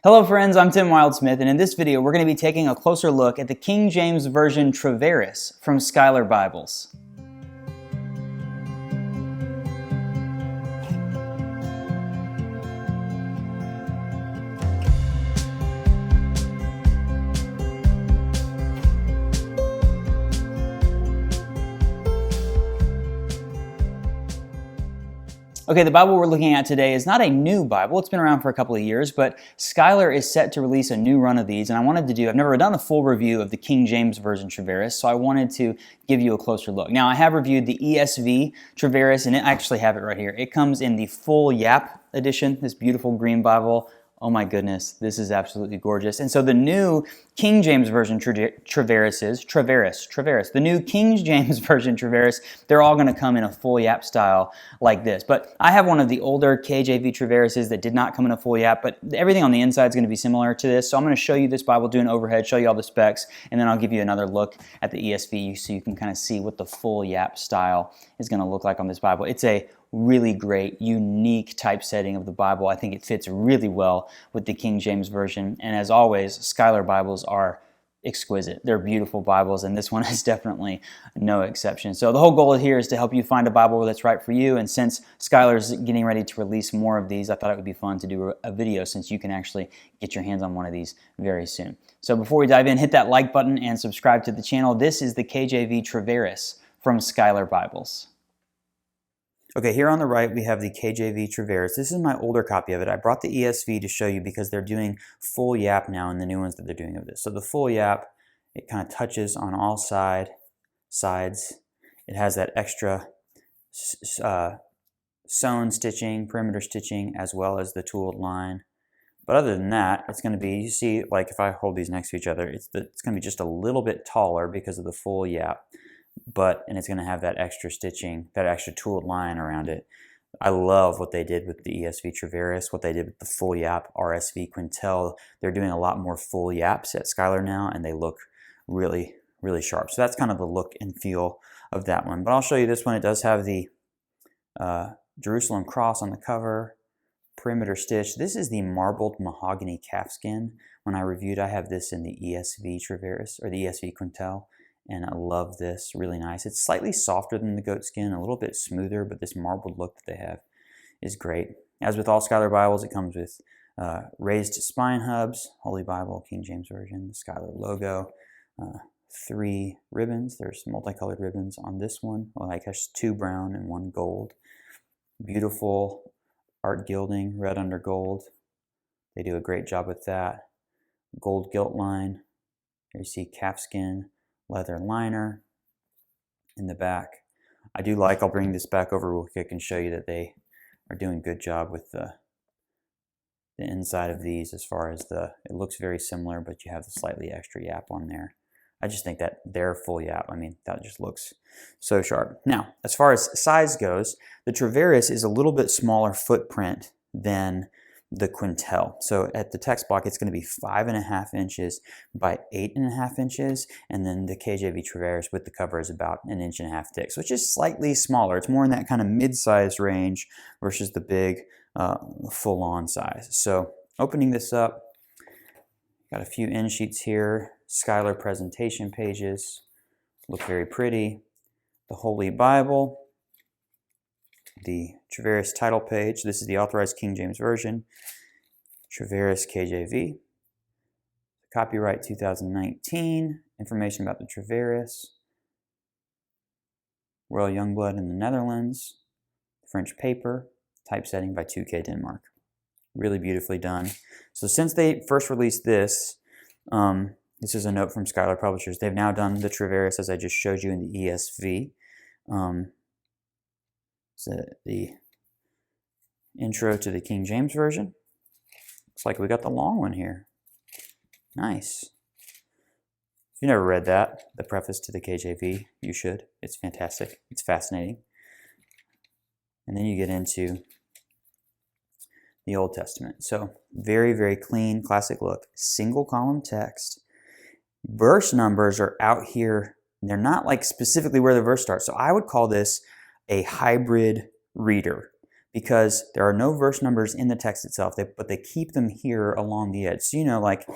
Hello friends, I'm Tim Wildsmith, and in this video we're going to be taking a closer look at the King James Version Treveris from Schuyler Bibles. Okay, the Bible we're looking at today is not a new Bible. It's been around for a couple of years, but Schuyler is set to release a new run of these, and I've never done a full review of the King James Version Treveris, so I wanted to give you a closer look. Now, I have reviewed the ESV Treveris, and I actually have it right here. It comes in the full Yap edition, this beautiful green Bible. Oh my goodness, this is absolutely gorgeous. And so the new King James Version Treveris, the new King James Version Treveris, they're all going to come in a full Yap style like this. But I have one of the older KJV Treverises that did not come in a full Yap, but everything on the inside is going to be similar to this. So I'm going to show you this Bible, do an overhead, show you all the specs, and then I'll give you another look at the ESV so you can kind of see what the full Yap style is going to look like on this Bible. It's a really great, unique typesetting of the Bible. I think it fits really well with the King James Version. And as always, Schuyler Bibles are exquisite. They're beautiful Bibles, and this one is definitely no exception. So the whole goal here is to help you find a Bible that's right for you. And since Schuyler's getting ready to release more of these, I thought it would be fun to do a video since you can actually get your hands on one of these very soon. So before we dive in, hit that like button and subscribe to the channel. This is the KJV Treveris from Schuyler Bibles. Okay, here on the right we have the KJV Treveris. This is my older copy of it. I brought the ESV to show you because they're doing full Yap now in the new ones that they're doing of this. So the full Yap, it kind of touches on all sides. It has that extra sewn stitching, perimeter stitching, as well as the tooled line. But other than that, it's going to be, you see, like if I hold these next to each other, it's going to be just a little bit taller because of the full Yap. And it's going to have that extra stitching, that extra tooled line around it. I love what they did with the ESV Treveris, what they did with the full Yap RSV Quintel. They're doing a lot more full Yaps at Schuyler now, and they look really, really sharp. So that's kind of the look and feel of that one. But I'll show you this one. It does have the Jerusalem cross on the cover, perimeter stitch. This is the marbled mahogany calfskin. When I reviewed, I have this in the ESV Treveris, or the ESV Quintel. And I love this, really nice. It's slightly softer than the goat skin, a little bit smoother, but this marbled look that they have is great. As with all Schuyler Bibles, it comes with raised spine hubs, Holy Bible, King James Version, the Schuyler logo, 3 ribbons. There's multicolored ribbons on this one, like 2 brown and 1 gold. Beautiful art gilding, red under gold. They do a great job with that. Gold gilt line. Here you see calfskin leather liner in the back. I'll bring this back over real quick and show you that they are doing a good job with the inside of these as far as it looks very similar, but you have the slightly extra Yap on there. I just think that they're full Yap. I mean, that just looks so sharp. Now, as far as size goes, the Treveris is a little bit smaller footprint than the Quintel. So at the text block, it's going to be 5.5 inches by 8.5 inches, and then the KJV Treveris with the cover is about 1.5 inches thick, so it's just slightly smaller. It's more in that kind of mid-size range versus the big full-on size. So opening this up, got a few end sheets here, Schuyler presentation pages, look very pretty. The Holy Bible, the Treveris title page. This is the authorized King James Version. Treveris KJV. Copyright 2019. Information about the Treveris. Royal Youngblood in the Netherlands. French paper. Typesetting by 2K Denmark. Really beautifully done. So since they first released this, this is a note from Schuyler Publishers. They've now done the Treveris as I just showed you in the ESV. So the intro to the King James Version. Looks like we got the long one here. Nice. If you never read that, the preface to the KJV, you should. It's fantastic. It's fascinating. And then you get into the Old Testament. So very, very clean, classic look. Single column text. Verse numbers are out here. They're not like specifically where the verse starts. So I would call this a hybrid reader. because there are no verse numbers in the text itself, but they keep them here along the edge. So, you know, like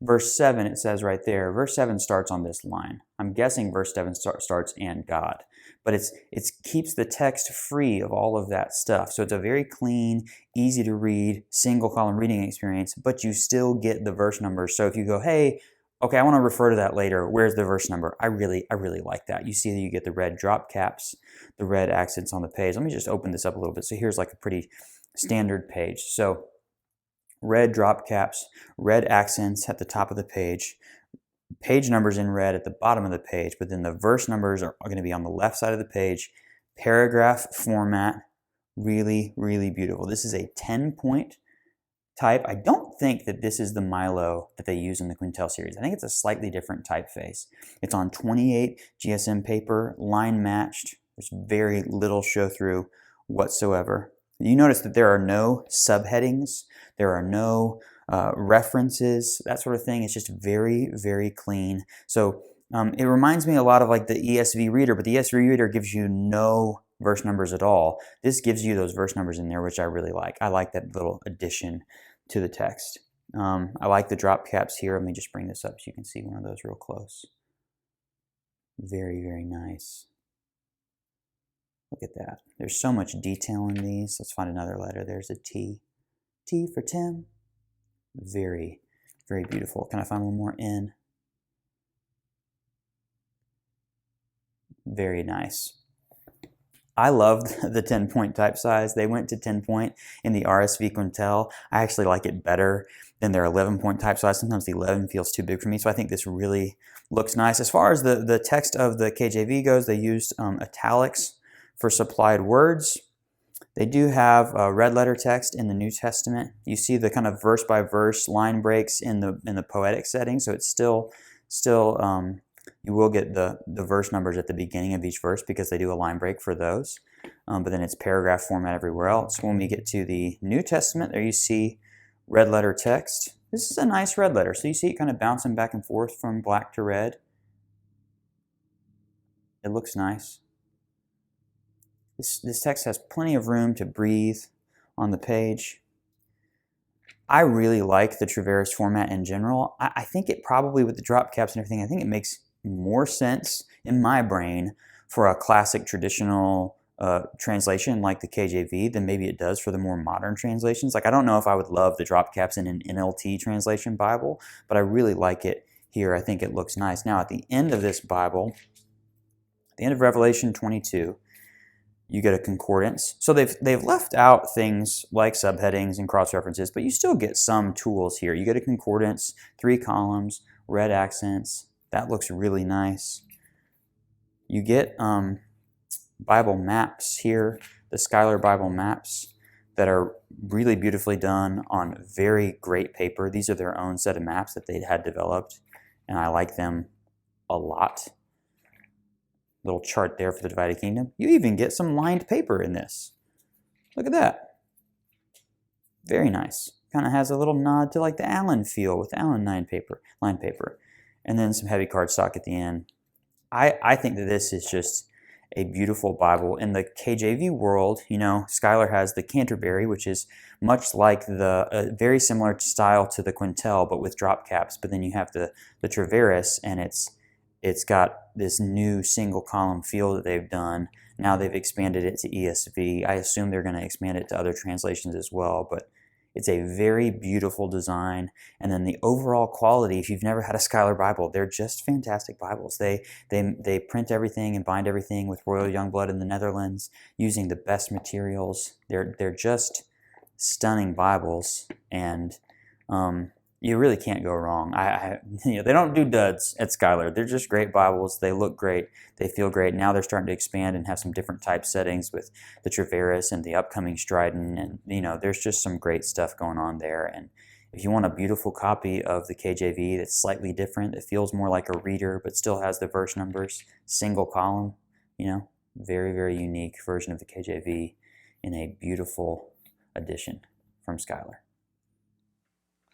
verse 7, it says right there, verse 7 starts on this line. I'm guessing verse 7 starts "and God." But it keeps the text free of all of that stuff. So it's a very clean, easy to read, single column reading experience, but you still get the verse numbers. So if you go, hey, okay, I want to refer to that later, where's the verse number? I really like that. You see that you get the red drop caps, the red accents on the page. Let me just open this up a little bit. So here's like a pretty standard page. So red drop caps, red accents at the top of the page numbers in red at the bottom of the page, but then the verse numbers are going to be on the left side of the page. Paragraph format, really beautiful. This is a 10-point type. I don't think that this is the Milo that they use in the Quintel series. I think it's a slightly different typeface. It's on 28 GSM paper, line matched. There's very little show through whatsoever. You notice that there are no subheadings. There are no references, that sort of thing. It's just very clean. So it reminds me a lot of like the ESV Reader, but the ESV Reader gives you no verse numbers at all. This gives you those verse numbers in there, which I really like. I like that little addition to the text. I like the drop caps here. Let me just bring this up so you can see one of those real close. Very nice. Look at that. There's so much detail in these. Let's find another letter. There's a T. T for Tim. Very beautiful. Can I find one more N? Very nice. I loved the 10-point type size. They went to 10-point in the RSV Quintel. I actually like it better than their 11-point type size. Sometimes the 11 feels too big for me, so I think this really looks nice. As far as the text of the KJV goes, they used italics for supplied words. They do have red letter text in the New Testament. You see the kind of verse by verse line breaks in the poetic setting, so it's still you will get the verse numbers at the beginning of each verse because they do a line break for those. But then it's paragraph format everywhere else. When we get to the New Testament, there you see red letter text. This is a nice red letter. So you see it kind of bouncing back and forth from black to red. It looks nice. This text has plenty of room to breathe on the page. I really like the Treveris format in general. I think it probably, with the drop caps and everything, I think it makes more sense in my brain for a classic traditional translation like the KJV than maybe it does for the more modern translations. Like, I don't know if I would love the drop caps in an NLT translation Bible, but I really like it here. I think it looks nice. Now, at the end of this Bible, at the end of Revelation 22, you get a concordance. So they've left out things like subheadings and cross-references, but you still get some tools here. You get a concordance, 3 columns, red accents. That looks really nice. You get Bible maps here, the Schuyler Bible maps that are really beautifully done on very great paper. These are their own set of maps that they had developed, and I like them a lot. Little chart there for the divided kingdom. You even get some lined paper in this. Look at that. Very nice. Kind of has a little nod to like the Allen feel with Allen lined paper. And then some heavy cardstock at the end. I think that this is just a beautiful Bible. In the KJV world, you know, Schuyler has the Canterbury, which is much like the very similar style to the Quintel, but with drop caps. But then you have the Treveris, and it's got this new single column feel that they've done. Now they've expanded it to ESV. I assume they're going to expand it to other translations as well, but it's a very beautiful design. And then the overall quality, if you've never had a Schuyler Bible, they're just fantastic Bibles. They print everything and bind everything with Royal Youngblood in the Netherlands using the best materials. They're just stunning Bibles, and you really can't go wrong. They don't do duds at Schuyler. They're just great Bibles. They look great. They feel great. Now they're starting to expand and have some different type settings with the Treveris and the upcoming Strident. And, you know, there's just some great stuff going on there. And if you want a beautiful copy of the KJV that's slightly different, that feels more like a reader but still has the verse numbers, single column, you know, very unique version of the KJV in a beautiful edition from Schuyler.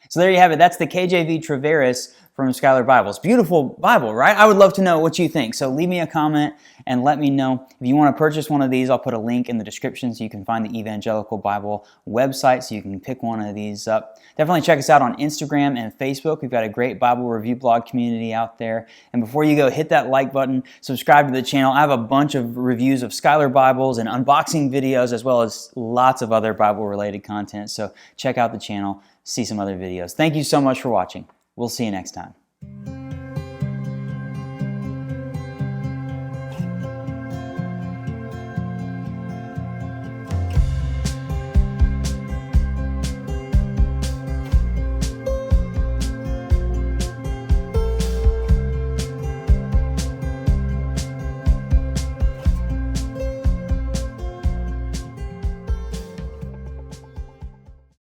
So there you have it. That's the KJV Treveris from Schuyler Bibles. Beautiful Bible, right? I would love to know what you think. So leave me a comment and let me know. If you want to purchase one of these, I'll put a link in the description so you can find the Evangelical Bible website so you can pick one of these up. Definitely check us out on Instagram and Facebook. We've got a great Bible review blog community out there. And before you go, hit that like button, subscribe to the channel. I have a bunch of reviews of Schuyler Bibles and unboxing videos as well as lots of other Bible-related content. So check out the channel, see some other videos. Thank you so much for watching. We'll see you next time.